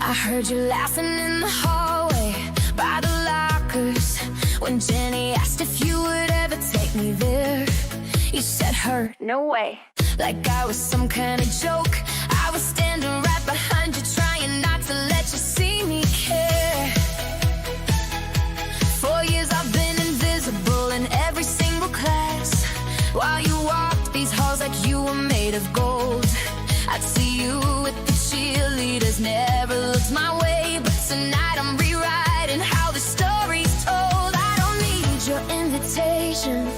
I heard you laughing in the hallway by the lockers when Jenny asked if you would ever take me there. You said her, no way, like I was some kind of joke. I was standing right behind you, trying not to let you see me care. 4 years I've been invisible in every single class, while you walked these halls like you were made of gold. I'd see you with the cheerleaders, never looked my way, but tonight I'm rewriting how the story's told. I don't need your invitation,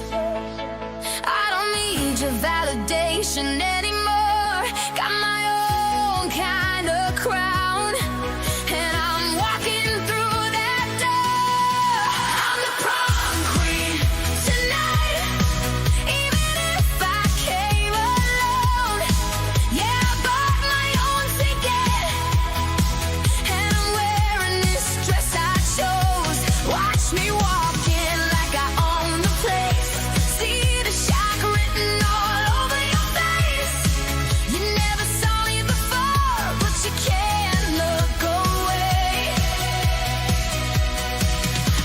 I don't need your validation anymore. Got my own kind of crown, and I'm walking through that door. I'm the prom queen tonight, even if I came alone. Yeah, I bought my own ticket, and I'm wearing this dress I chose. Watch me walking like I own the place. See the shock written all over your face. You never saw me before, but you can't look away.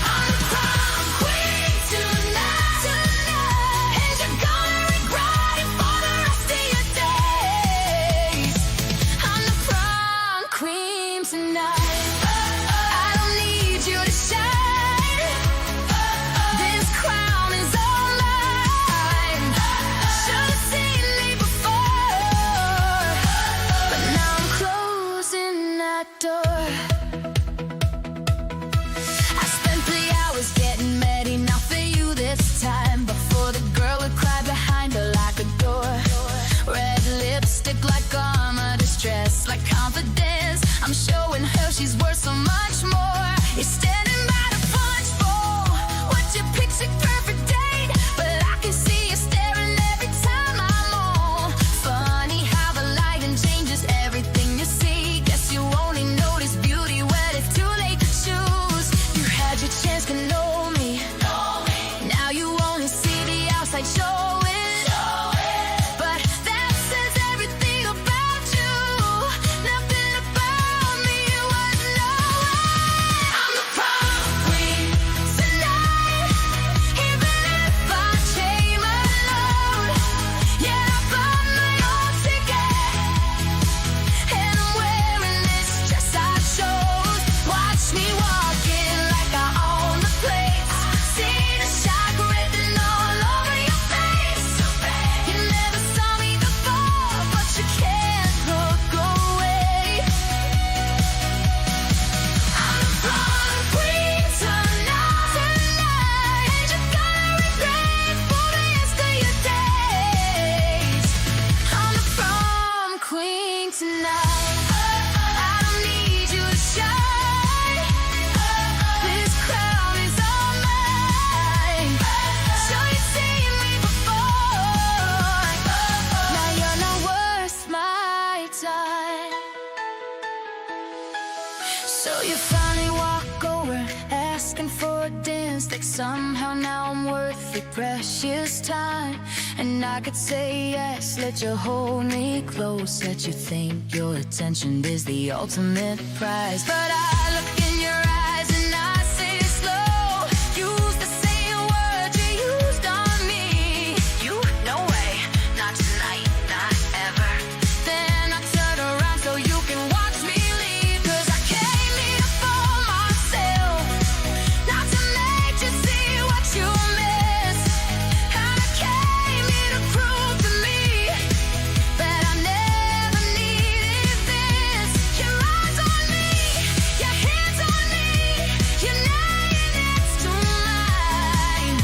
I'm the prom queen tonight, and you're gonna regret it for the rest of your days. I'm the prom queen tonight. I don't need you to shine, this crown is all mine. Should've seen me before, but now I'm closing that door. I spent 3 hours getting ready, not for you this time, but for the girl who cried behind her like a door. Red lipstick like armor, distress like confidence. I'm showing her she's worth so much more. You're standing by the punch bowl, what's your picture perfect date? But I can see you staring every time I'm on. Funny how the lighting changes everything you see. Guess you only notice beauty when it's too late to choose. You had your chance to know me, now you only see the outside showing. But that says everything about you, nothing about me was knowing. I'm the prom queen tonight, even if I came alone. Yeah, I bought my own ticket, and I'm wearing this dress I chose. Watch me walking like I own the place. See the shock written all over your face. You never saw me before, but you can't look away. I'm the prom queen tonight, and you're gonna regret it for the rest of your days. I'm the prom queen tonight. I don't need you to shine, this crown is all mine. Sure you've seen me before, now you're not worth my time. So you finally walk over, asking for a dance, that somehow now I'm worth your precious time. And I could say yes, let you hold me close, let you think your attention is the ultimate prize. But I look in your eyes and I say slow, use the same words you used on me. You, no way, not tonight, not ever. Then I turn around so you can watch me leave, 'cause I came here for myself, not to make you see what you miss. I came here to prove to me that I never needed this. Your eyes on me, your hands on me, you're now next to mine.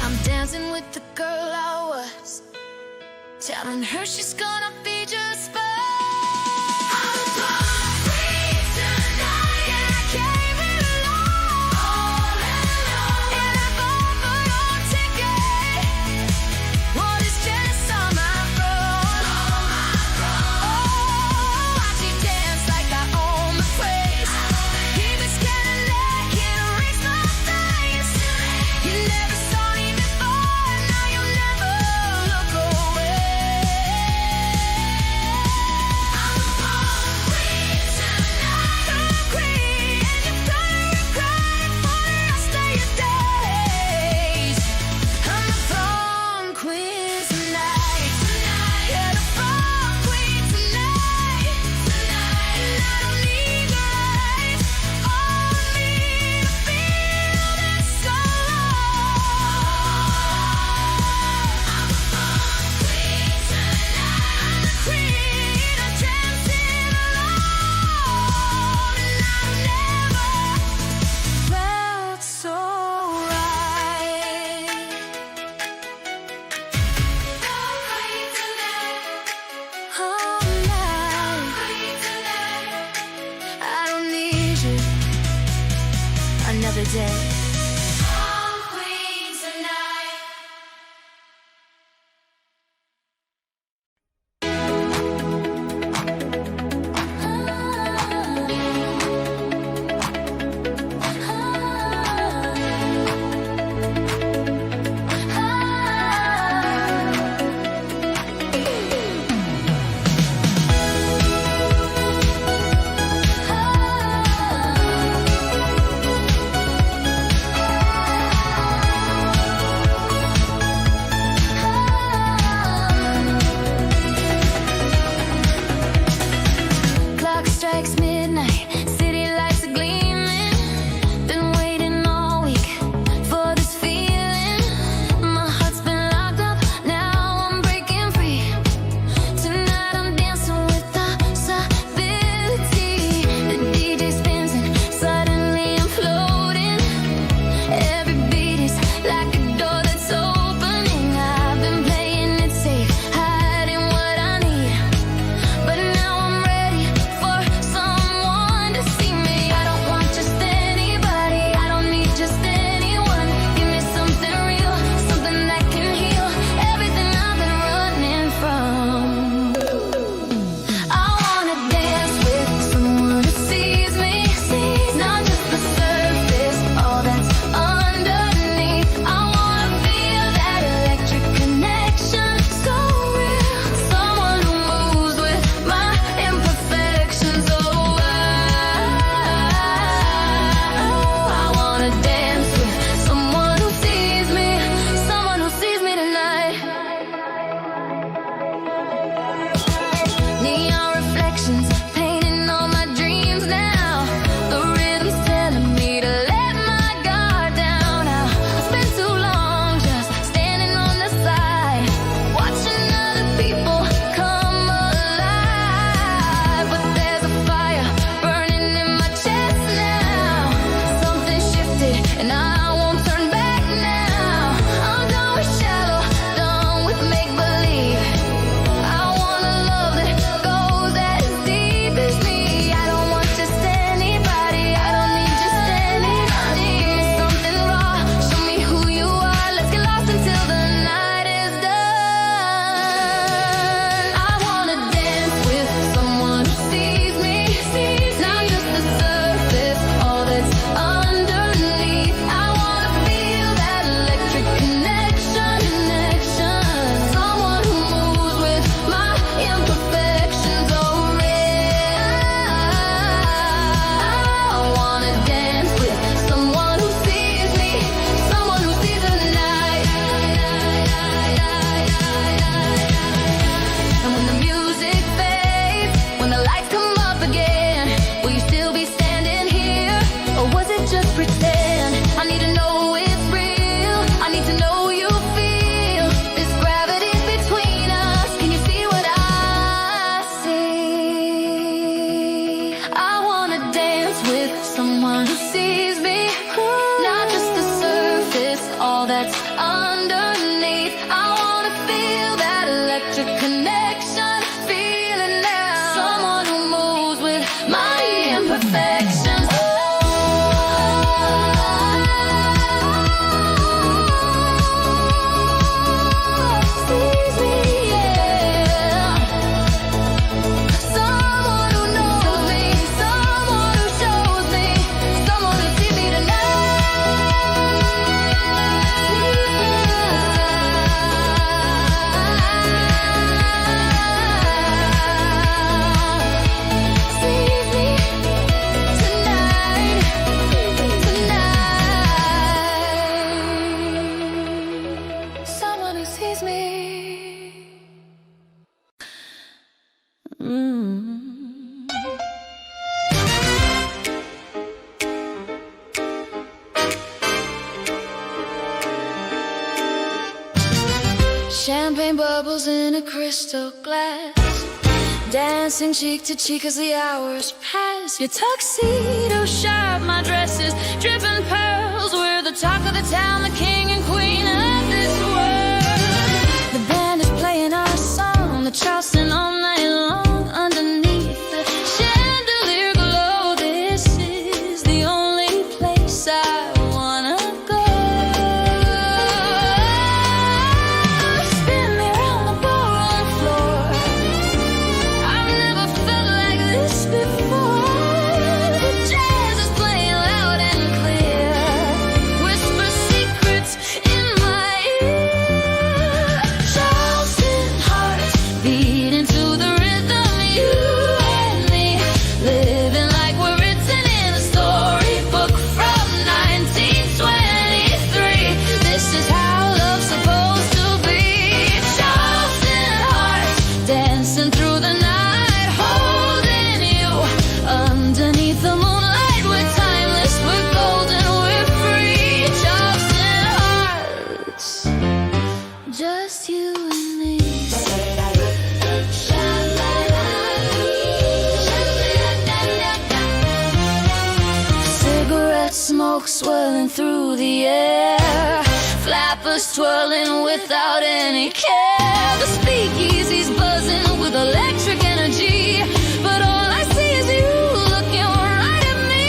I'm dancing with the girl I was, telling her she's gonna be just fine. I'm the prom queen tonight, and I came here alone, and I bought my own ticket. Well, it's just on my own. Oh, watch you dance like I own the place. Even scared to let you erase my face. You never saw me before, now you'll never look away. all night. I don't need you another day. Champagne bubbles in a crystal glass, dancing cheek to cheek as the hours pass. Your tuxedo shop, my dresses, dripping pearls. We're the talk of the town, the king and queen of this world. The band is playing our song, the Charleston all night long. beating to the rhythm. You and me, living like we're written in a storybook from 1923. This is how love's supposed to be. Charleston hearts dancing through the night, holding you underneath the moonlight. We're timeless, we're golden, we're free. Charleston hearts, just you and me. Cigarette smoke swirling through the air, flappers twirling without any care. The speakeasy's buzzing with electric energy, but all I see is you looking right at me.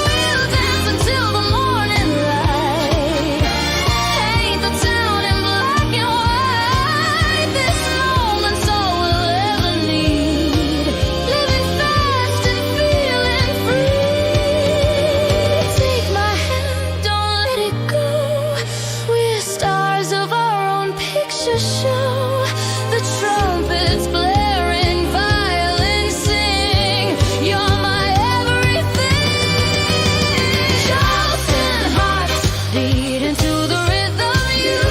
We'll dance until the morning light, paint the town in black and white. This moment's all we'll ever need, living fast and feeling free. Take my hand, don't let it go. We're stars of our own picture show. The trumpets blaring, violins sing. You're my everything. Charleston hearts beating to the rhythm. You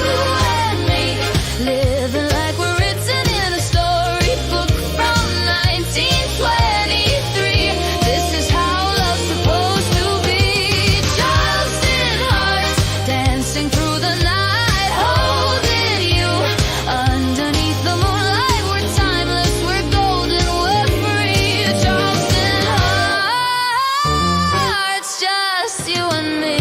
and me, living like we're written in a storybook from 1923. This is how love's supposed to be. Charleston hearts dancing through the night, holding you underneath the moonlight. We're timeless, we're golden, we're free. Charleston hearts, just you and me.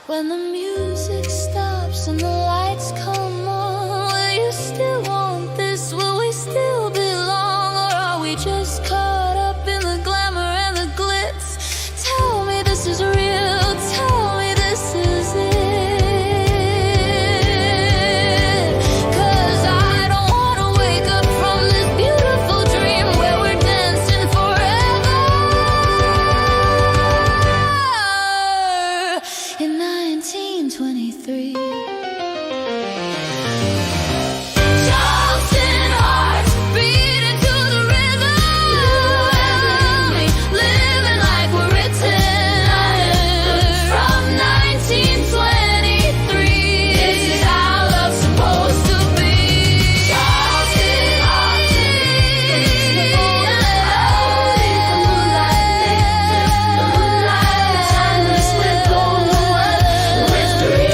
When the music stops and the lights come on, will you still want this? Will we still belong? Or are we just caught up in the glamour and the glitz? Tell me this is real, tell me this is it. 'Cause I don't wanna wake up from this beautiful dream where we're dancing forever. In 1923. Charleston hearts beating to the rhythm. Living like we're written from 1923. This is how love's supposed to be. Charleston hearts dancing the moonlight, timeless, we're golden, we're free.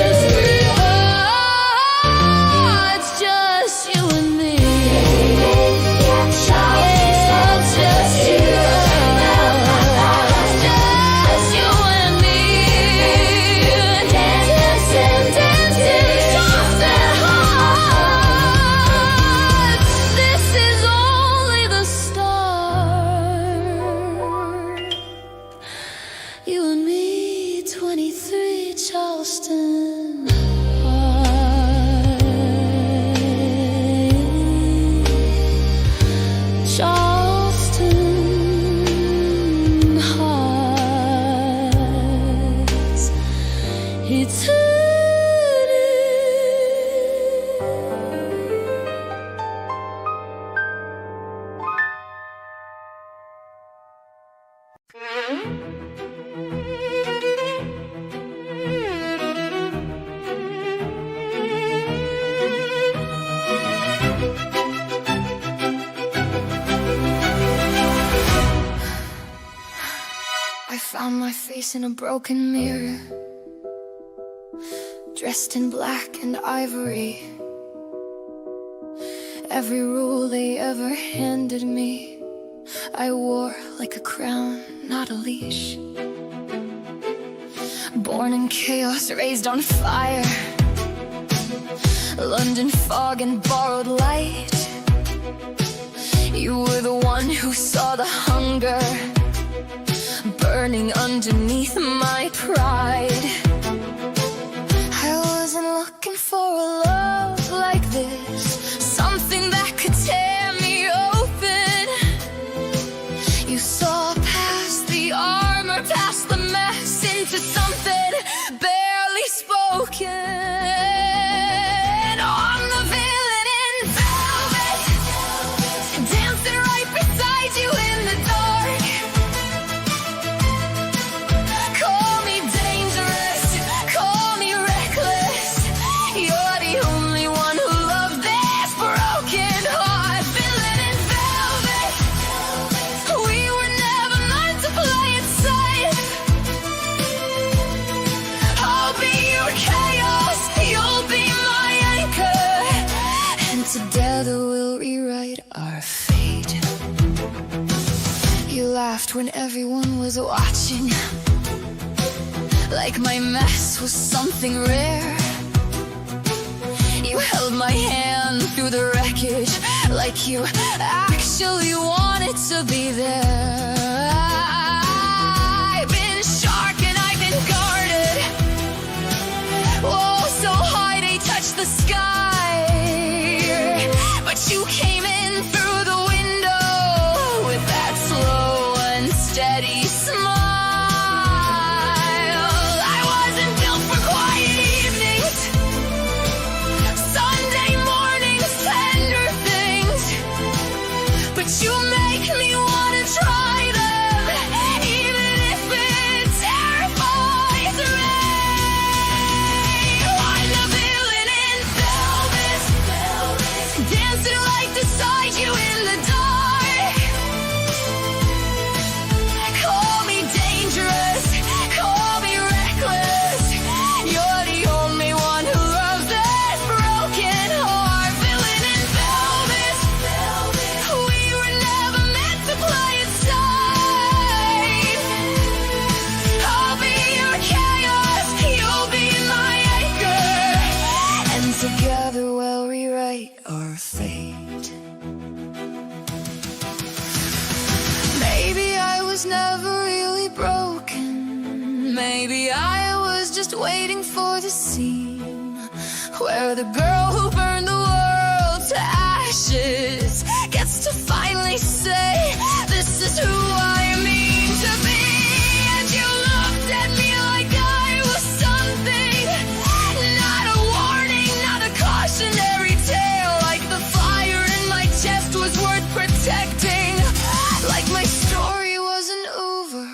It's just you and me. It's just you. It's just you and me. Dancing, dancing, Charleston hearts. This is only the start. You and me, 23, Charleston hearts. Charleston hearts. Eternity. I found my face in a broken mirror, dressed in black and ivory. Every rule they ever handed me, I wore like a crown, not a leash. Born in chaos, raised on fire, London fog and borrowed light. You were the one who saw the hunger burning underneath my pride. I wasn't looking for a love like this, something that could tear me open. You saw past the armor, past the mess, into something barely spoken. laughed when everyone was watching, like my mess was something rare. You held my hand through the wreckage, like you actually wanted to be there. I've been shark and I've been guarded. Oh, so high they touched the sky. But you came in through the window with that slow and steady smile. I wasn't built for quiet evenings, Sunday mornings, tender things. But you make me wanna try them, even if it terrifies me. I'm the villain in velvet, dancing right beside you in the dark. Call me dangerous, call me reckless. You're the only one who loves this broken heart. Villain in velvet, we were never meant to play it safe. I'll be your chaos, you'll be my anchor, and together we'll rewrite our fate. Maybe I was never really broken. Maybe I was just waiting for the scene where the girl who burned the world to ashes gets to finally say, this is who I mean to be. And you looked at me like I was something, not a warning, not a cautionary tale, like the fire in my chest was worth protecting, like my story wasn't over,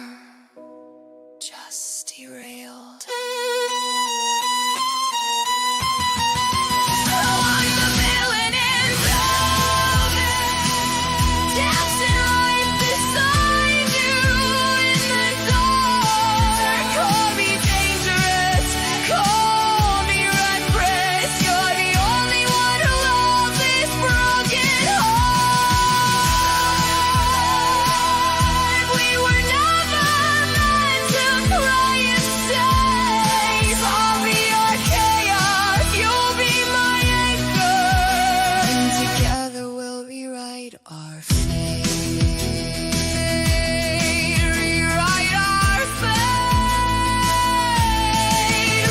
just derailed. Oh, I'm the villain in velvet, dancing right beside you in the dark. Call me dangerous, call me reckless. You're the only one who loves this broken heart. We were never meant to play it safe. I'll be your chaos, you'll be my anchor, and together we'll rewrite our fate. Rewrite our fate.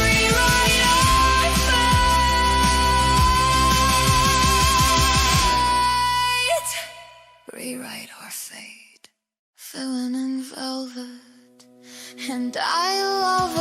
Rewrite our fate. Rewrite our fate. Filling in velvet, and I love it.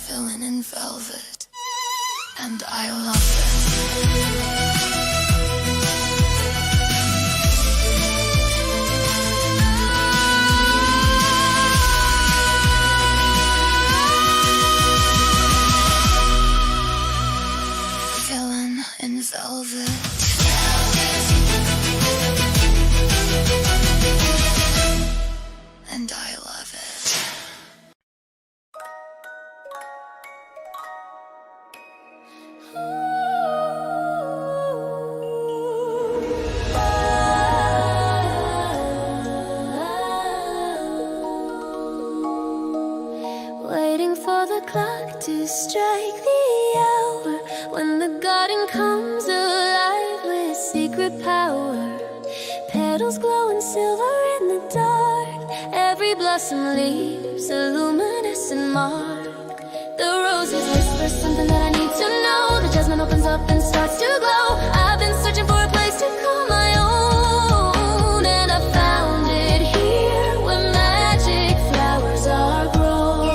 Filling in velvet, and I love it. Filling in velvet. And I love it. Waiting for the clock to strike the hour, when the garden comes alive with secret power. Petals glowing silver in the dark, every blossom leaves a luminescent mark. The roses whisper something that I need to know. The jasmine opens up and starts to glow. I've been searching for a place to call my own, and I found it here where magic flowers are grown.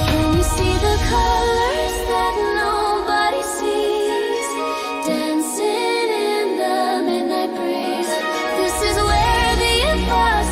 Can you see the colors that nobody sees, dancing in the midnight breeze? This is where the impossible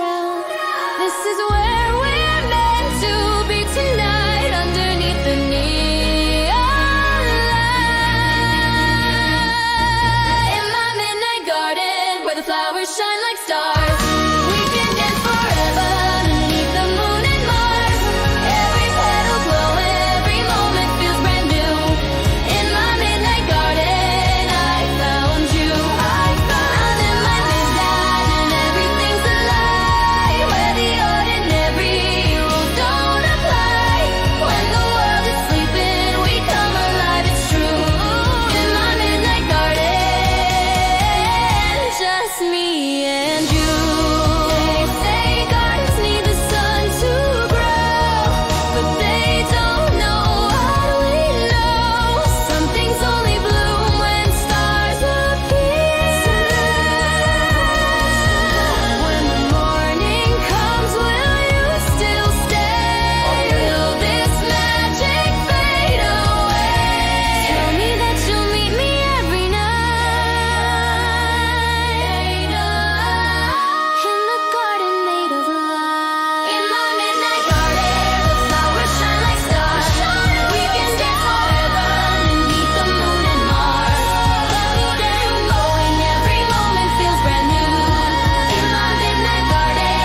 around. This is where we're meant to be tonight, underneath the neon light. In my midnight garden, where the flowers shine like stars, we can dance forever underneath the moon and Mars. Every petal glowing, every moment feels brand new. In my midnight garden, I found you. I'm in my midnight and everything's alive, where the ordinary rules don't apply. When the world is sleeping, we come alive, it's true. In my midnight garden, just me and you. They say gardens need the sun to grow, but they don't know what we know. Some things only bloom when stars appear. When the morning comes, will you still stay? Will this magic fade away? Tell me that you'll meet me every night, in the garden made of light. In my midnight garden, the flowers shine like stars. We can dance forever underneath the moon and Mars. Every day glowing, every moment feels brand new. In my midnight garden,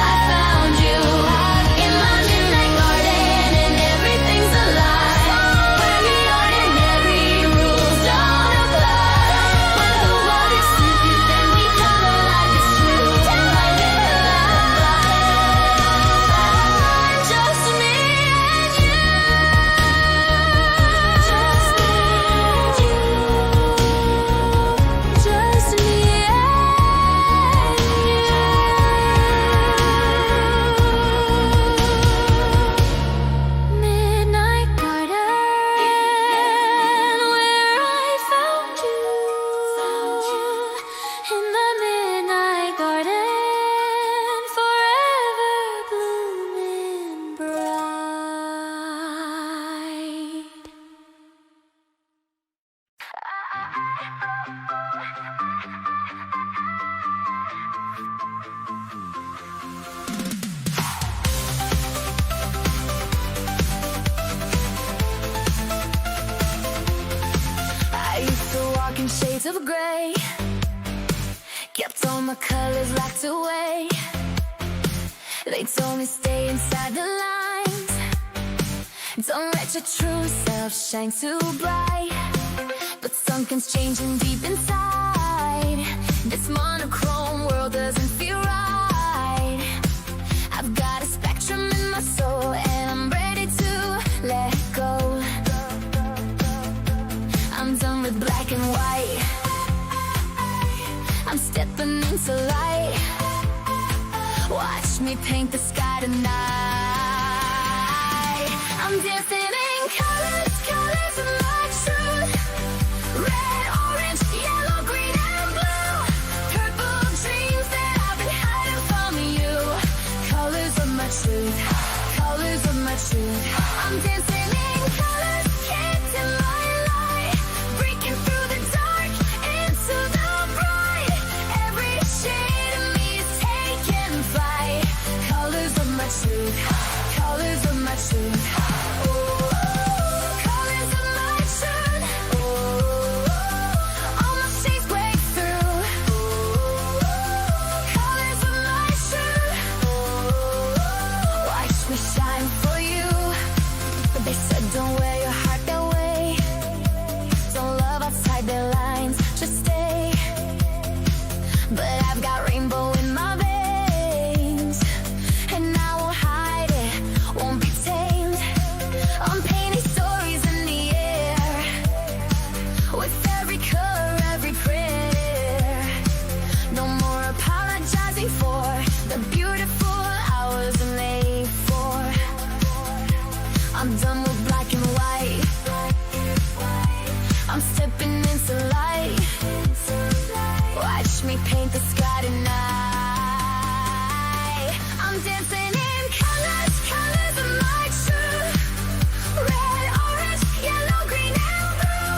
I found you. In my midnight garden, and everything's alive, where the ordinary rules don't apply. When the world is sleeping, then we come alive, it's true. In my midnight, just me and you. Just me and you. Just me and you. Midnight garden, where I found you. In the midnight garden, forever blooming bright. I used to walk in shades of gray, kept all my colors locked away. They told me stay inside the lines, don't let your true self shine too bright. But something's changing deep inside. This monochrome world doesn't feel right. I've got a spectrum in my soul, and I'm ready to let go. I'm done with black and white, I'm stepping into light. Watch me paint the sky tonight. I'm dancing in colors, colors of my truth. Red, orange, yellow, green, and blue. Purple dreams that I've been hiding from you. Colors of my truth, colors of my truth. I'm dancing in colors, kicked in my light. Breaking through the dark into the bright. Every shade of me is taking flight. Colors of my truth, colors of my truth. Colors of my truth. All my shades break through. Colors of my truth. Watch me shine for you. But they said don't wear your heart that way. Don't love outside their lines, just stay. But I've got rainbow in my veins, and I won't hide it, won't be tamed. I'm painting stories in the air, with every color, every prayer. No more apologizing for the beautiful I was made for. I'm done with black and white, I'm stepping into light. Watch me paint the sky tonight. I'm dancing in colors, colors of my truth. Red, orange, yellow, green, and blue.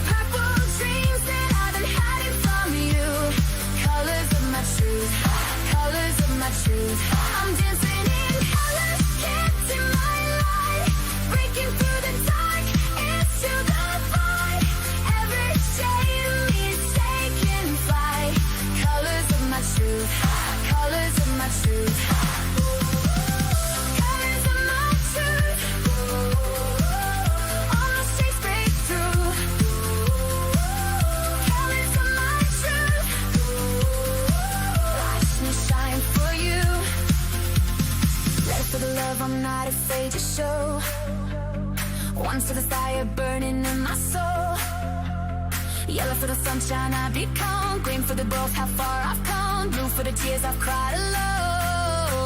Purple dreams that I've been hiding from you. Colors of my truth, colors of my truth. truth. I'm dancing in colors, kids in my life, breaking through the dark into the light. Every shade of me is taking flight. Colors of my truth, colors of my truth. Colors of my truth. All my shades break through. Colors of my truth. Watch me shine for you. Ready for the love I'm not afraid to show. One for the fire burning in my soul. Yellow for the sunshine I've become. Green for the growth, how far I've come. Blue for the tears I've cried alone.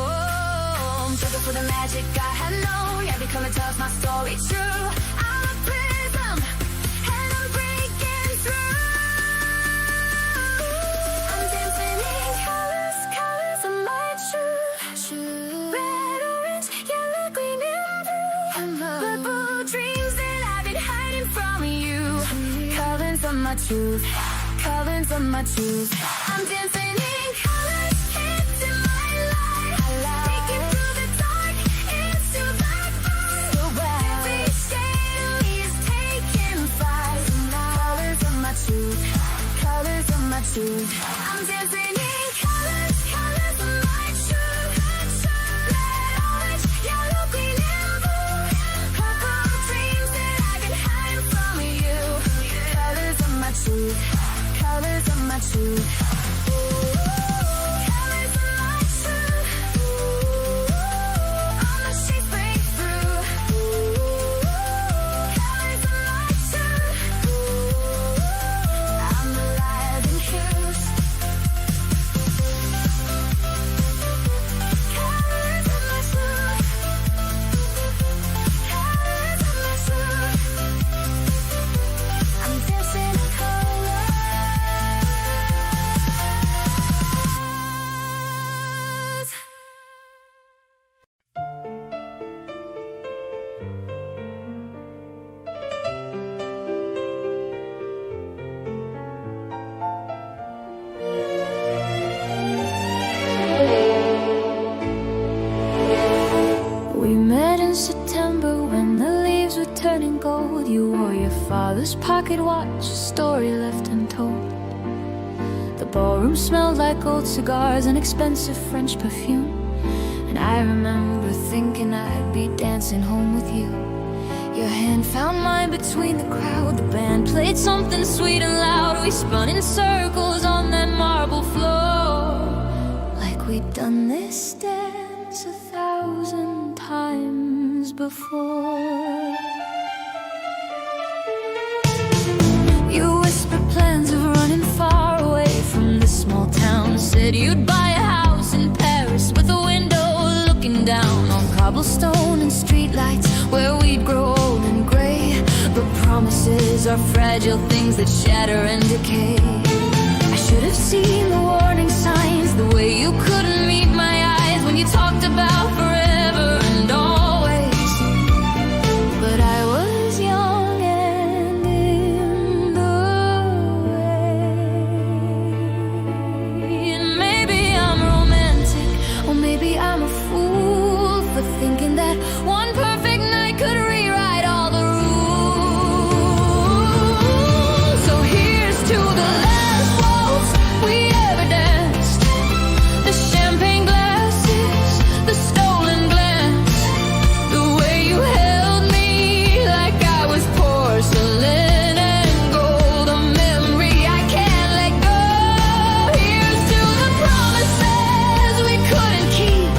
Purple for the magic I had known. Every color tells my story true. I'm a prism and I'm breaking through. I'm dancing in colors, colors of my truth. Red, orange, yellow, green, and blue. Purple dreams that I've been hiding from you. Colors of my truth, colors of my truth. I'm dancing in colors, kids in my life, breaking through the dark into the light. Every shade of me is taking flight. Colors of my truth, colors of my truth. I'm dancing in colors, colors of my truth. Red, orange, yellow, green, and blue. Purple dreams that I've been hiding from you. Colors of my truth, colors of my truth. Colors of my truth. All my shades break through. Colors of my truth. I'm alive in hues. Colors of my truth. Colors of my truth. I'm dancing in colors. We met in September when the leaves were turning gold. You wore your father's pocket watch, a story left untold. The ballroom smelled like old cigars and expensive French perfume. And I remember thinking I'd be dancing home with you. Your hand found mine between the crowd. The band played something sweet and loud. We spun in circles on that marble floor, like we'd done this dance 1,000 times before. You whispered plans of running far away from the small town. Said you'd buy a house in Paris with a window looking down on cobblestone and streetlights where we'd grow old and gray. But promises are fragile things that shatter and decay. I should have seen the warning signs, the way you couldn't meet my eyes when you talked about forever and always. But I was young and in the way. And maybe I'm romantic, or maybe I'm a fool for thinking that one perfect night could rewrite all the rules. So here's to the last waltz we ever danced. The champagne glasses, the stolen glance, the way you held me like I was porcelain and gold, a memory I can't let go. Here's to the promises we couldn't keep,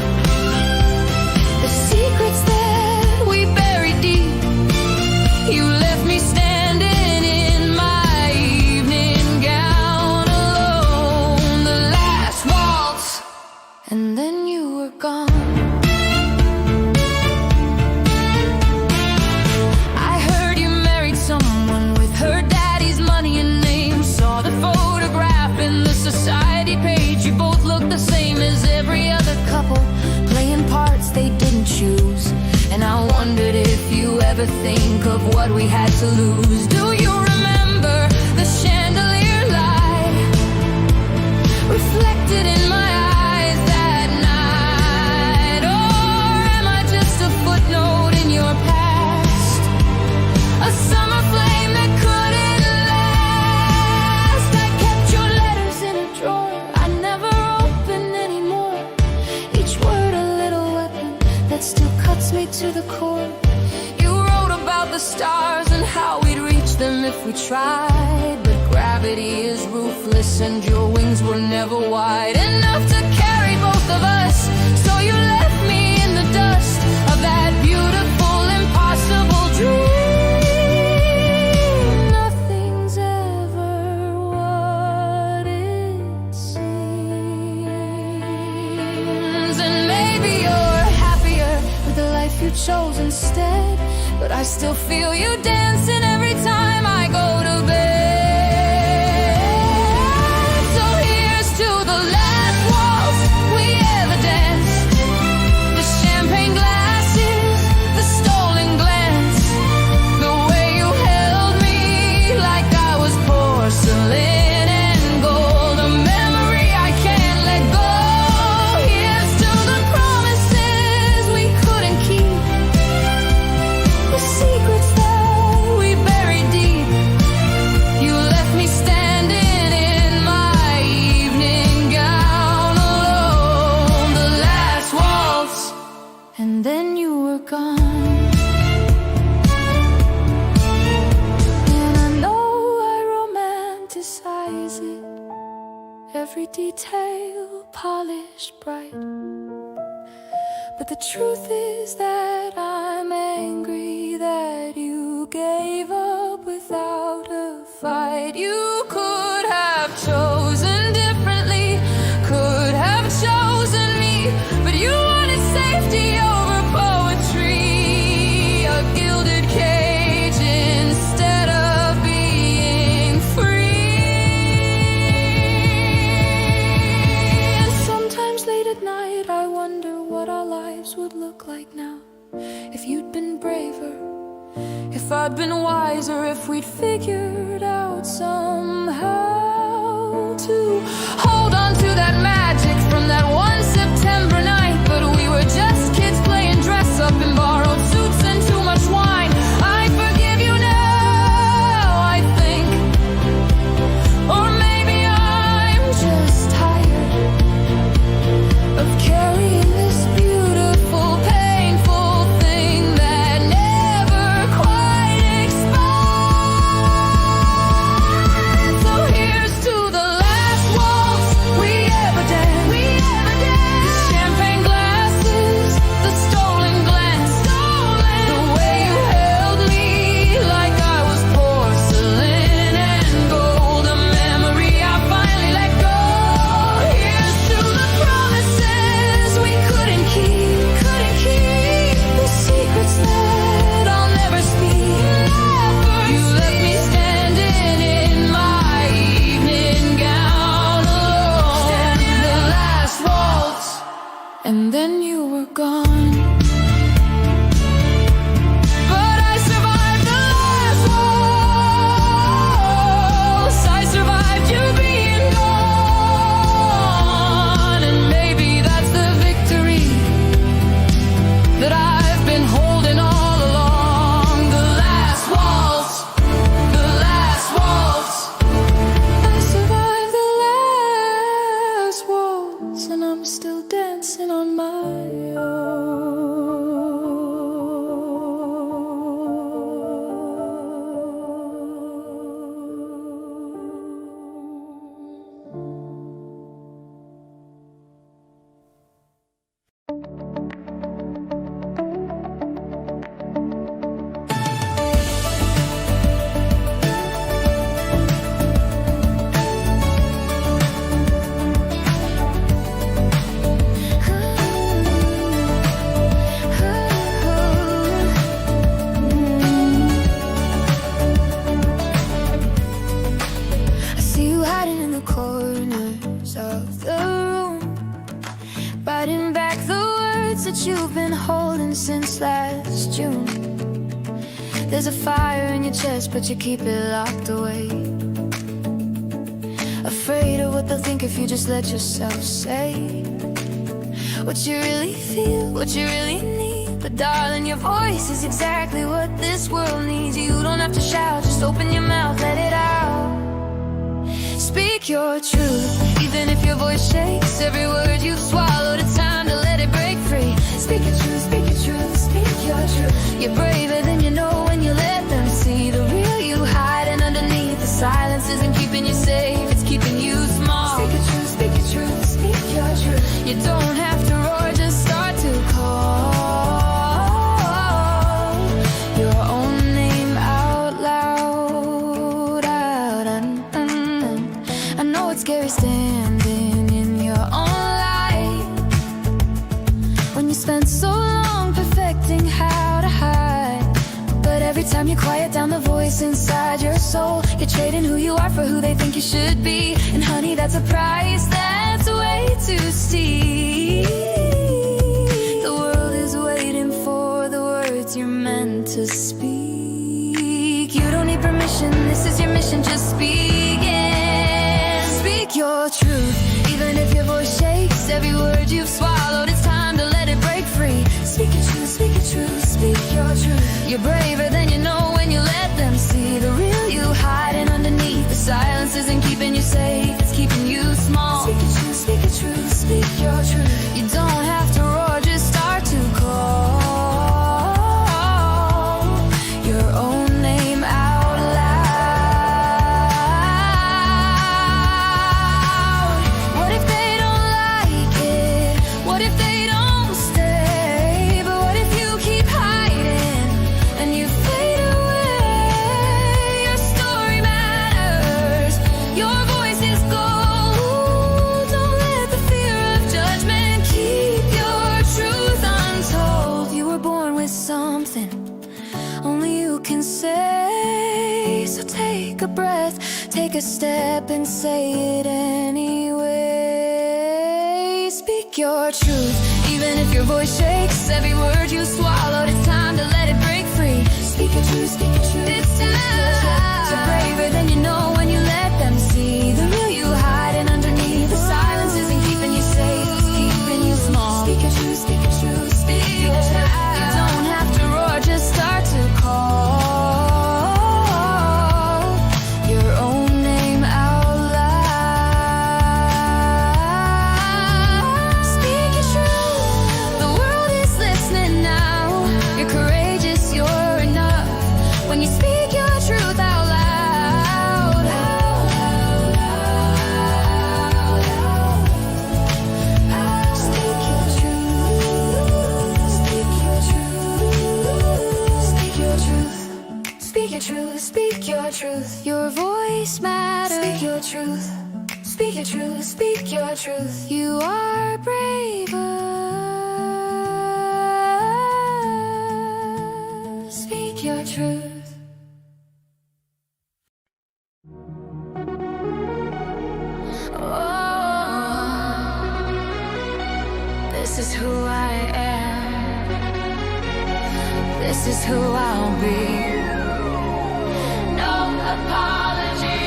the secrets that we buried deep. You left me standing in my evening gown alone, the last waltz, and then you were gone. I heard you married someone with her daddy's money and name. Saw the photograph in the society page. You both look the same as every other couple, playing parts they didn't choose. And I wondered if you ever think of what we had to lose. Do you remember the chandelier light reflected in my eyes that night? that still cuts me to the core. You wrote about the stars and how we'd reach them if we tried, but gravity is ruthless and your wings were never wide enough to carry both of us. So you left me in the dust of that beautiful, impossible dream. Nothing's ever what it seems. And maybe you're happier with the life you chose instead, but I still feel you dancing every time I go to bed. So here's to the last waltz we ever danced. The champagne glasses, the stolen glance, the way you held me like I was porcelain and gold, a memory I can't let go. Here's to the promises we couldn't keep, the secrets that we buried deep. You left me standing in my evening gown alone, the last waltz, and then you were gone. And I know I romanticize it, every detail polished bright, but the truth is that I'm angry that you gave up without a fight. You could have chosen differently, could have chosen me, but you wanted safety over poetry, a gilded cage instead of being free. And sometimes late at night I wonder what our lives would look like now if you'd been braver, if I'd been wiser, if we'd figured out somehow to hold on to that magic from that one September night. But we were just kids playing dress up in borrowed suits and too much wine. I forgive you now, I think, or maybe I'm just tired of carrying this beautiful, painful thing that never quite expired. So here's to the last waltz we ever danced. The champagne glasses, the stolen glance, the way you held me like I was porcelain and gold, a memory I finally let go. Here's to the promises we couldn't keep, the secrets that I'll never speak. You left me standing in my evening gown alone, the last waltz, and then you were gone. But I survived the last waltz, I survived you being gone, and maybe that's the victory that I've been holding all along, the last waltz, the last waltz. I survived the last waltz, and I'm still dancing on my I see you hiding in the corners of the room, writing back the words that you've been holding since last June. There's a fire in your chest, but you keep it locked away, afraid of what they'll think if you just let yourself say what you really feel, what you really need. But darling, your voice is exactly what this world needs. You don't have to shout, just open your mouth, let it out. Speak your truth, even if your voice shakes. Every word you've swallowed, it's time to let it break free. Speak your truth, speak your truth. spent so long perfecting how to hide, but every time you quiet down the voice inside your soul, you're trading who you are for who they think you should be. And honey, that's a price that's way too steep. The world is waiting for the words you're meant to speak. You don't need permission, this is your mission, just speak it. Speak your truth, even if your voice shakes. Every word you've swallowed, it's time to let it break free. Speak your truth, speak your truth, speak your truth. You're braver than you know when you let them see the real you hiding underneath. The silence isn't keeping you safe, it's keeping you small. Speak your truth, speak your truth, speak your truth. You don't have to roar, just start to call your own name out loud. What if they don't like it? What if they don't stay? But what if you keep hiding and you fade away? Your story matters, your voice is gold. Don't let the fear of judgment keep your truth untold. You were born with something only you can say. So take a breath, take a step and say it anyway. Speak your truth, even if your voice shakes. Every word you swallowed, it's time to let it break free. Speak your truth, speak your truth. It's time. So braver than you know when you let them see the real you hiding underneath. The silence isn't keeping you safe, it's keeping you small. Speak your truth, speak your truth, speak your truth. You don't have to roar, just start to call your own name out loud. Speak your truth, the world is listening now. You're courageous, you're enough when you speak your truth out loud. Speak your truth, speak your truth, speak your truth. Speak your truth, speak your truth. Your voice matters. Speak your truth, speak your truth, speak your truth. You are braver. Speak your truth. Oh, this is who I am. This is who I'll be. No apology.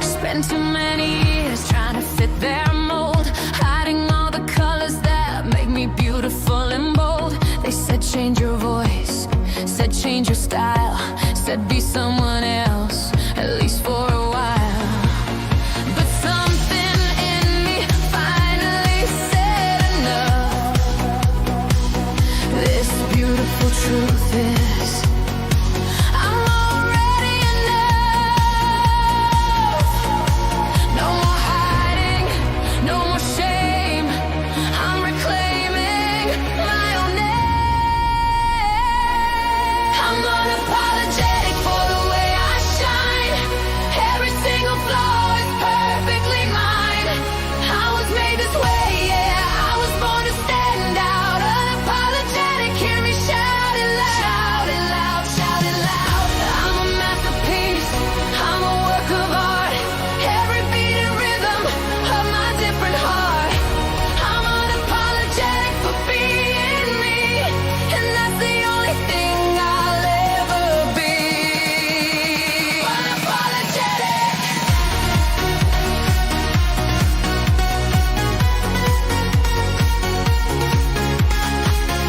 Spent too many years trying to fit their mold, hiding all the colors that make me beautiful and bold. They said change your voice, said change your style, said be someone else, at least for a while. But something in me finally said enough. This beautiful truth is I'm already enough. No more hiding, no more shame. I'm reclaiming my own name. I'm unapologetic for the way I shine. Every single flaw is perfectly mine. I was made this way, yeah, I was born to stand out. Unapologetic, hear me shout it loud. Shout it loud, shout it loud. I'm a masterpiece, I'm a work of art. Every beat and rhythm of my different heart. I'm unapologetic for being me, and that's the only thing I'll ever be. Unapologetic.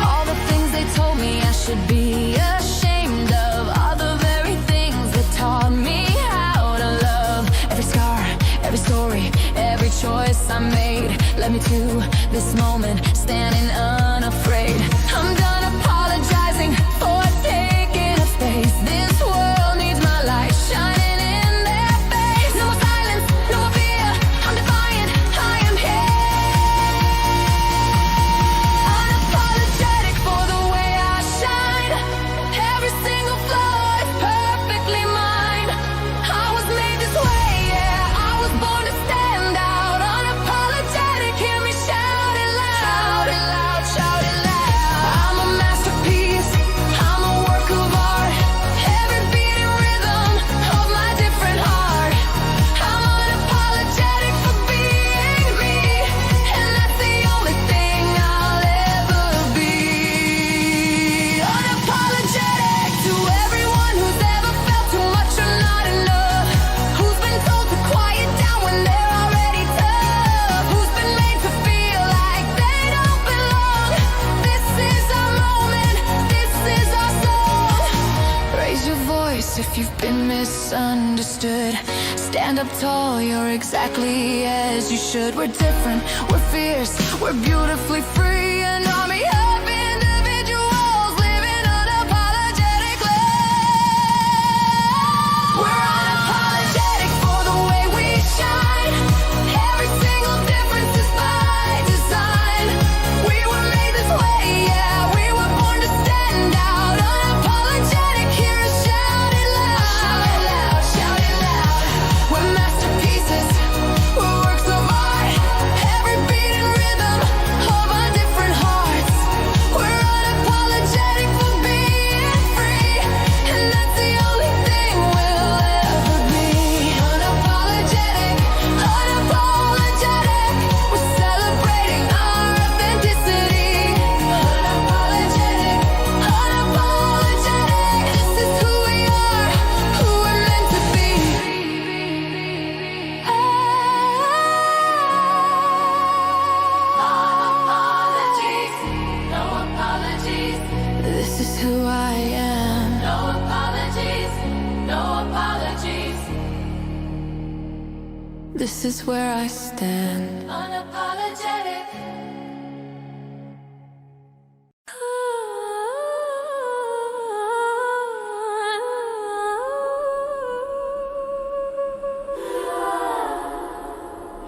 All the things they told me I should be ashamed of are the very things that taught me how to love. Every scar, every story, every choice I made led me to this moment, standing unafraid. I'm done apologizing for taking up space. This world needs my light shining in their face. No more silence, no more fear. I'm defiant, I am here. Unapologetic for the way I shine. Every single flaw is perfectly mine. I was made this way, yeah, I was tall, you're exactly as you should. We're different, we're fierce, we're beautifully free. An army of individuals living unapologetically. We're unapologetic for the way we shine. Every single difference is by design. We were made this way, yeah, we were born to stand out. Unapologetic, hear us shout it loud. Shout it loud, shout it loud. We're masterpieces, we're works of art. Every beat and rhythm of our different hearts. We're unapologetic for being free, and that's the only thing we'll ever be. Unapologetic, unapologetic. We're celebrating our authenticity. Unapologetic, unapologetic. This is who we are, who we're meant to be. Apologies, no apologies. This is who I am. No apologies, no apologies. This is where I stand. Unapologetic.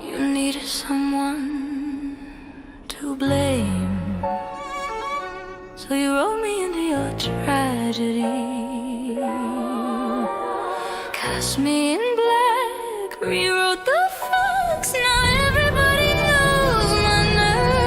You needed someone to blame, so you wrote me into your tragedy. Cast me in black, rewrote the facts. Now everybody knows my name.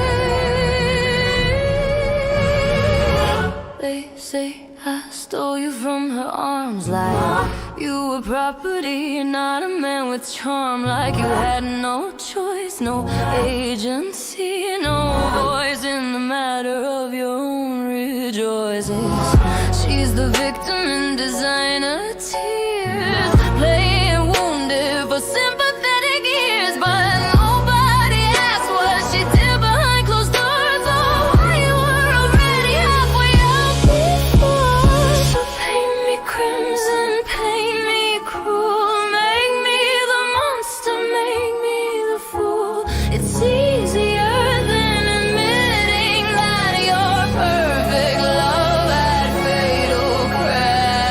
They say I stole you from her arms, like you were property and not a man with charm. Like you had no choice, no agency, no voice in the matter of your own rejoicings. She's the victim in designer tears, playing wounded for sympathetic ears. But nobody asked what she did behind closed doors. Oh, why you were already halfway out before. So paint me crimson, paint me cruel, make me the monster, make me the fool. It's easier than admitting that your perfect love had fatal crash.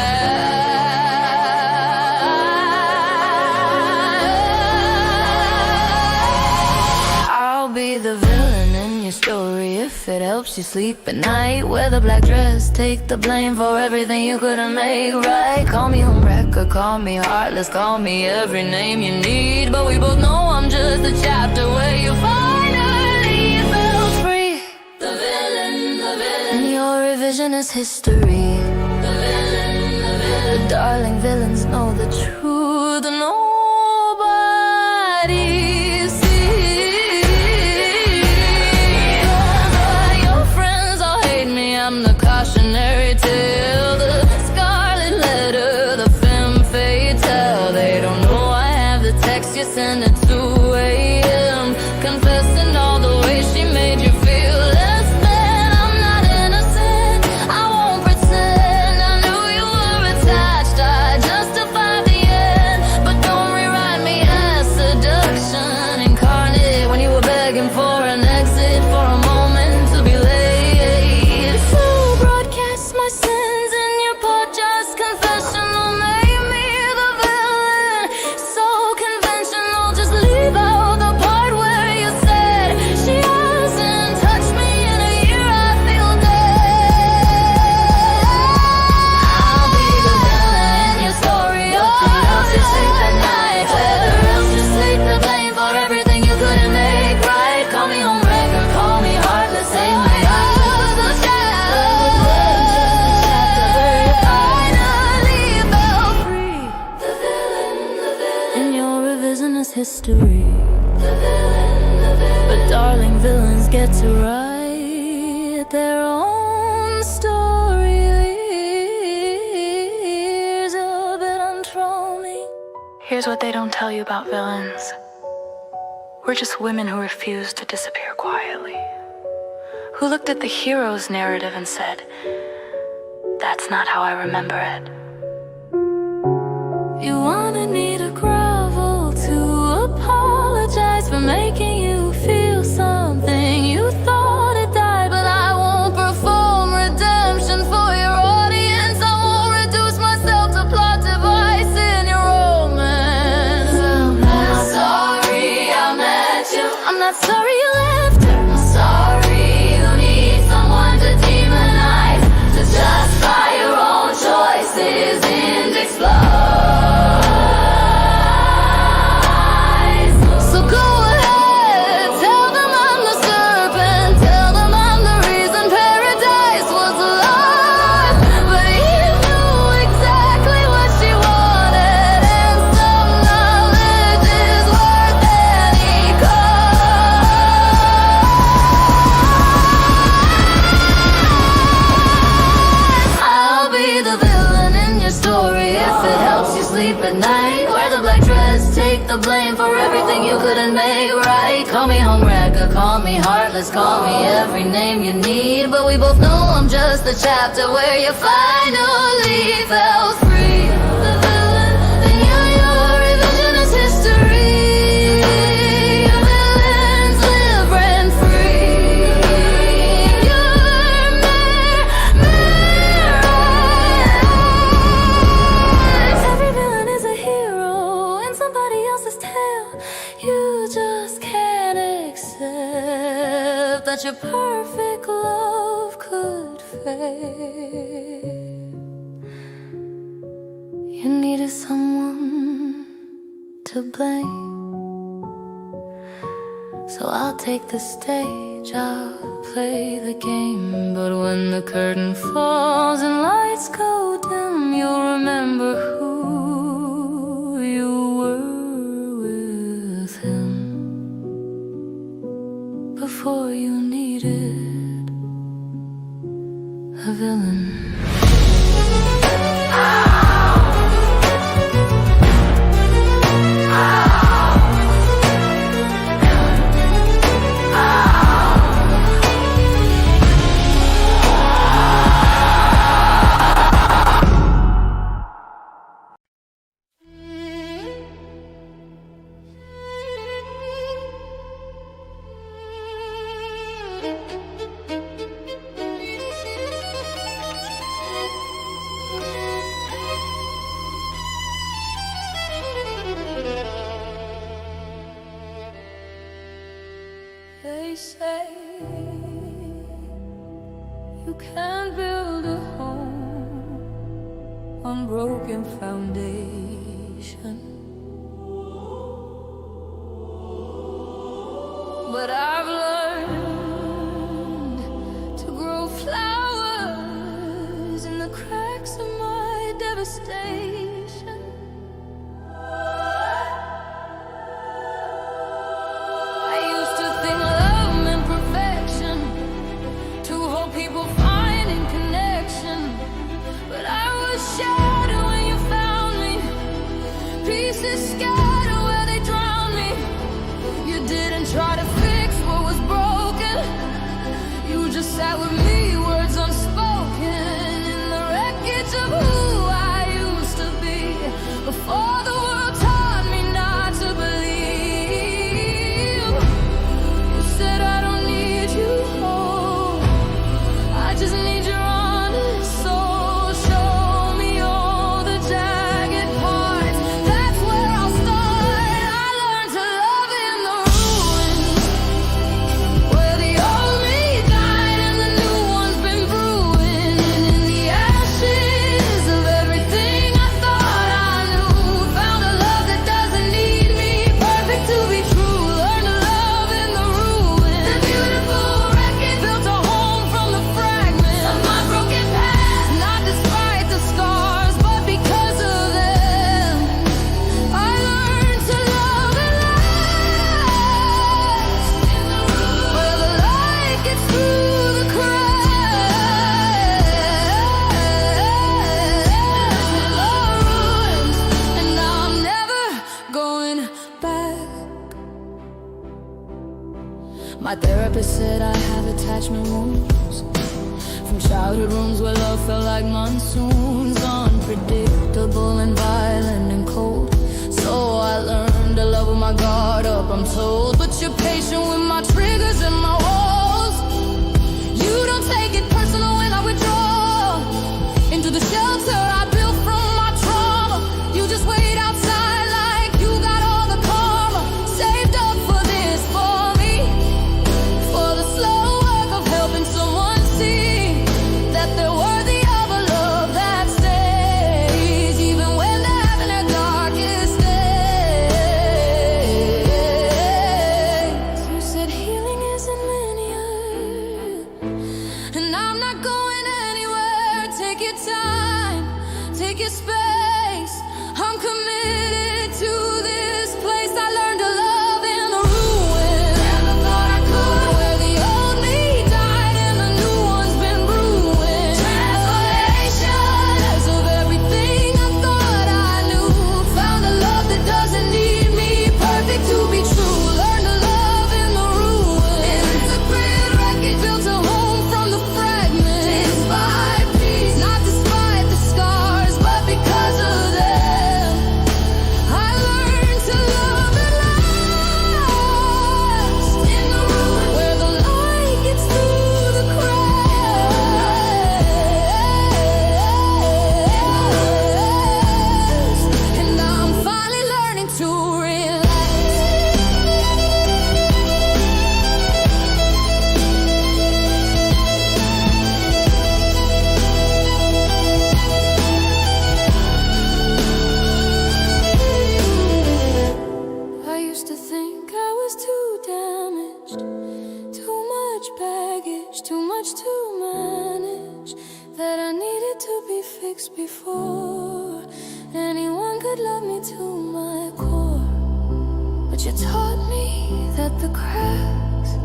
I'll be the villain in your story if it helps you sleep at night. Wear the black dress, take the blame for everything you couldn't make right. Call me homewrecker, call me heartless, call me every name you need. But we both know I'm just a chapter where you finally felt free. The villain, and your revision is history. The villain, the darling villains know the truth. Nobody sees. Your friends all hate me, I'm the cautionary tale, the scarlet letter, the femme fatale. They don't know I have the text you send at 2 a.m. confessing all the ways she made you feel less than. I'm not innocent, I won't pretend. I knew you were attached, I justified the end. But don't rewrite me as seduction incarnate, when you were begging for an exit, for a moment to be late. So broadcast my sins in your podcast confessional, make me the villain. So conventional, just leave out the part where you said she hasn't touched me in a year, I feel dead. I'll be the villain in your story, whether else you sleep at night, whether else you sleep the blame for everything you couldn't make right. Call me homewrecker, call me heartless, say my eyes the finally felt free. The villain, in your revisionist history. The villain, but darling villains get to write their own stories. A bit untrolling. Here's what they don't tell you about villains. We're just women who refuse to disappear quietly, who looked at the hero's narrative and said, that's not how I remember it. You wanted me to grovel to not sorry you left her. Sorry you need someone to demonize, to justify your own choices and explode. So go ahead, tell them I'm the serpent, tell them I'm the reason paradise was alive. But Eve knew exactly what she wanted, and some knowledge is worth any cost. I'll be the villain in your story if it helps you sleep at night. Wear the black dress, take the blame for everything you couldn't make right. Call me home wrecker, call me heartless, call me every name you need, but we both know I'm just the chapter where you finally fell free. The villain, then your revisionist history. Your villains live rent free in your mirrors. Every villain is a hero in somebody else's tale. You just can't accept that your perfect love could fail. You needed someone to blame, so I'll take the stage, I'll play the game. But when the curtain falls and lights go dim, you'll remember who you were with him before you needed a villain. They say you can't build a home on broken foundation, but I've learned to grow flowers in the cracks of my devastation. I used to think love meant perfection, to hold people finding connection, but I was shattered when you found me, pieces scattered where they drowned me. You didn't try to fix what was broken, you just sat with me, words unspoken, in the wreckage of who I used to be, before the world taught me not to believe. You said I don't need you whole, I just need your honest soul. Show me all the jagged parts, that's where I'll start. I learned to love in the ruins, where the old me died and the new one's been brewing. In the ashes of everything I thought I knew, found a love that doesn't need me perfect to be true. Learn to love in the ruins, the beautiful wreckage, built a home from the fragments of my broken past, not despite the scars, but because of them. I learned to love and last in the ruins, where the light gets through the cracks. And now I'm never going back. My therapist said I have attachment wounds from childhood rooms where love felt like monsoons, unpredictable and violent and cold. So I learned to love with my guard up, I'm told. But you're patient with my triggers and my walls. You don't take it personal when I withdraw into the shelter I built from my trauma. You just wait outside like you got all the karma saved up for this for me. to think I was too damaged, too much baggage, too much to manage, that I needed to be fixed before anyone could love me to my core. But you taught me that the cracks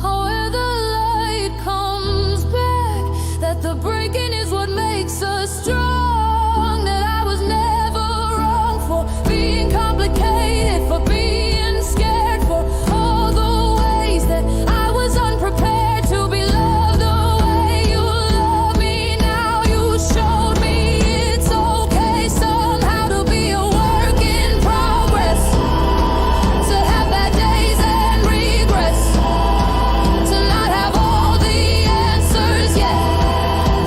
are where the light comes back, that the breaking is what makes us strong, that I was never wrong for being complicated, for being scared, for all the ways that I was unprepared to be loved the way you love me now. You showed me it's okay somehow to be a work in progress, to have bad days and regrets, to not have all the answers yet,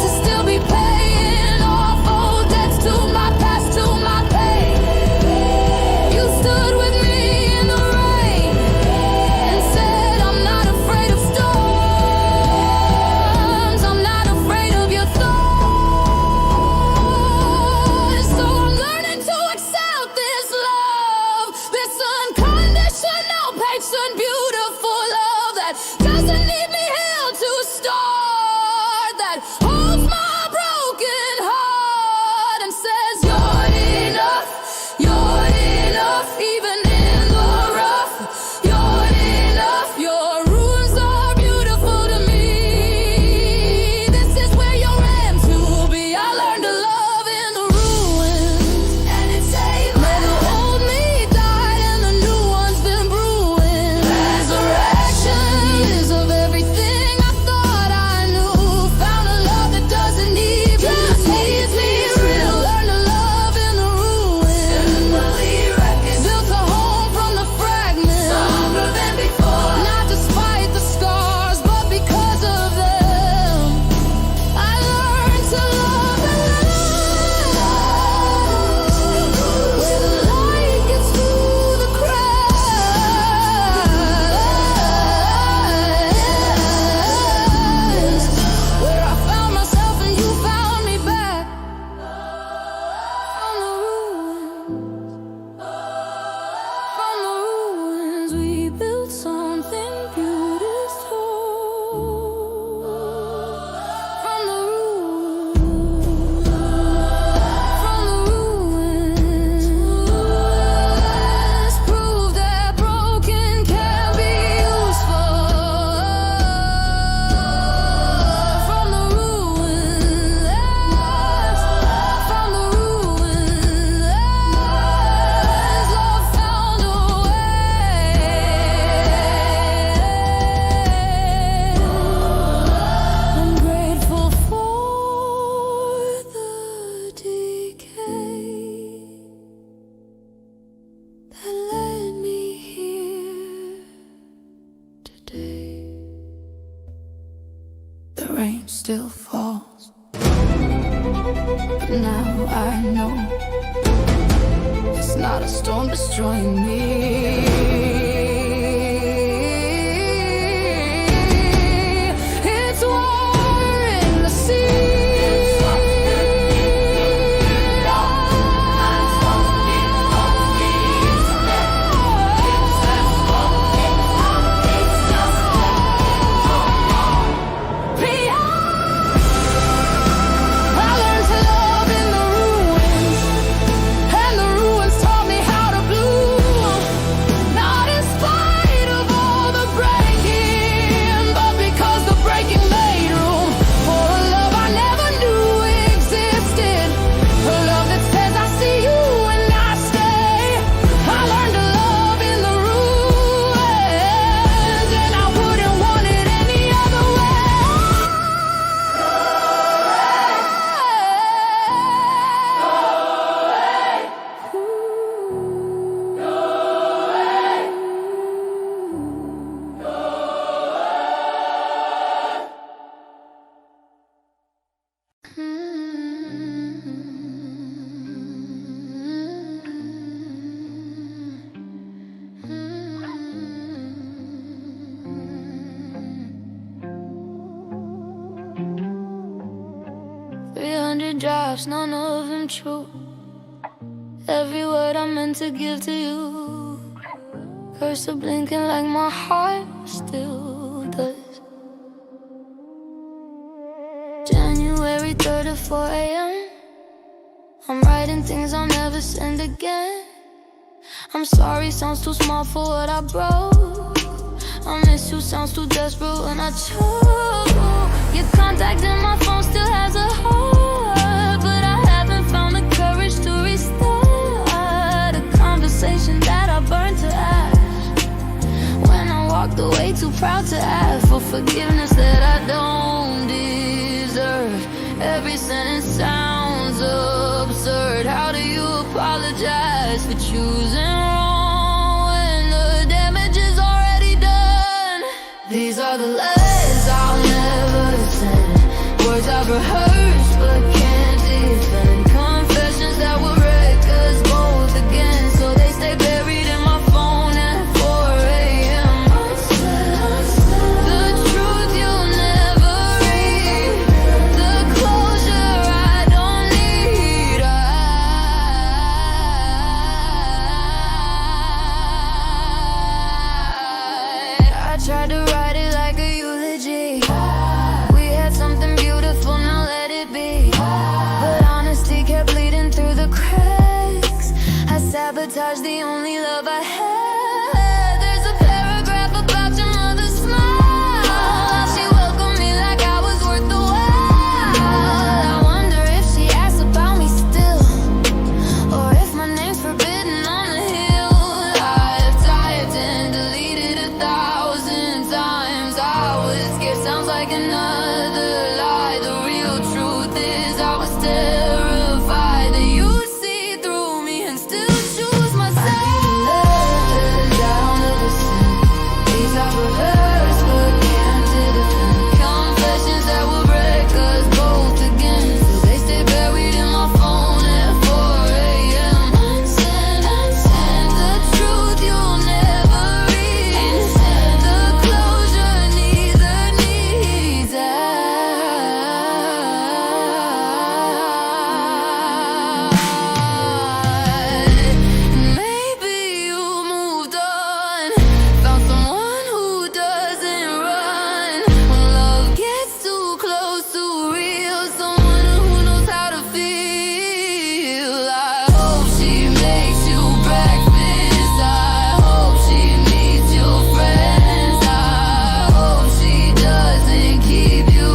to still be paying off old debts, to my past, to my pain. You stood with me in the rain and said, I'm not afraid of storms, I'm not afraid of your thorns. So I'm learning to accept this love, this unconditional, patient, beautiful love that doesn't need me held to start, that holds my broken heart and says, you're enough, even in the rough, you're enough, your ruins are beautiful to me. This is where you're meant to be. I learned to love in the ruins, and it's safe. Where the old me died and the new one's been brewing. Resurrections of everything I thought I knew. Found a love that doesn't need me, just needs me real. Learn to love in the ruins. Built a home from the fragments, stronger than before. Not despite the scars, but because of them. I learned to love and love, where the light gets through the cracks, where I found myself and you found me back. From the ruins, we built something beautiful. From the ruins, prove that broken can be useful. From the ruins, love found a way. I'm grateful for the decay that led me here today. The rain still falls, but now I know it's not a storm destroying me. It's war in the sea. I learned to love in the ruins, and the ruins taught me how to bloom. Not in spite of all the breaking, but because the breaking made room for a love I never knew existed. A love that says I see you and I stay. I learned to love in the ruins, and I wouldn't want it any other way. Drafts, none of them true. Every word I meant to give to you. cursor blinking like my heart still does. January 3rd at 4 a.m. I'm writing things I'll never send again. I'm sorry sounds too small for what I broke. I miss you sounds too desperate when I choke. Your contact in my phone still has a heart, but I haven't found the courage to restart a conversation that I burned to ash when I walked away too proud to ask for forgiveness that I don't deserve. Every sentence sounds absurd. How do you apologize for choosing wrong when the damage is already done? These are the letters I'll never send, words I've rehearsed but can't defend, confessions that will wreck us both again, so they stay buried in my phone at 4 a.m. The truth you'll never read, the closure I don't need. I tried to write it like a eulogy. We had something beautiful, now let it be. But honesty kept bleeding through the cracks. I sabotaged the only love I had. There's a paragraph about your mother's smile. She welcomed me like I was worth the while. I wonder if she asks about me still, or if my name's forbidden on the hill. I've typed and deleted 1,000 times. I was scared, sounds like another lie. The real truth is I was terrified that you'd see through me and still choose my side. Letters I'll never send, these are rehearsed but can't defend, confessions that will break us both again, so they stay buried in my phone at 4 a.m. Unsent, unsent, the truth you'll never read, the closure neither needs. Maybe you moved on, found someone who doesn't run when love gets too close to real, someone who knows how to feel. I hope she makes you breakfast, I hope she meets your friends, I hope she doesn't keep you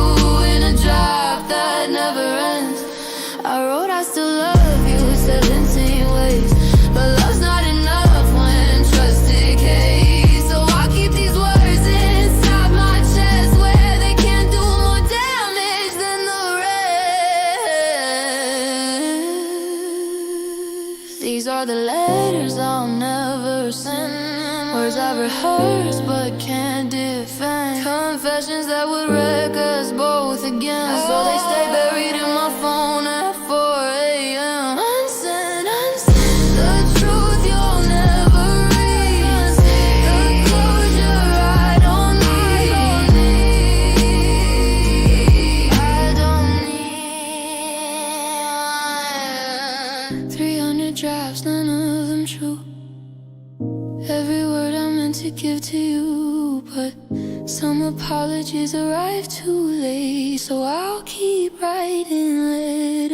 in a trap that never ends. I wrote I still love you 17 ways, but love's not enough when trust decays. So I keep these words inside my chest where they can't do more damage than the rest. These are the letters I'll never send, words I've rehearsed but can't defend, confessions that would wreck us both again, so they stay buried in my phone at 4 a.m. Unsent, unsent, the truth you'll never read, the closure I don't need. I don't need 300 drafts, none of them true. Every word I meant to give to you, but some apologies arrive too late, so I'll keep writing letters.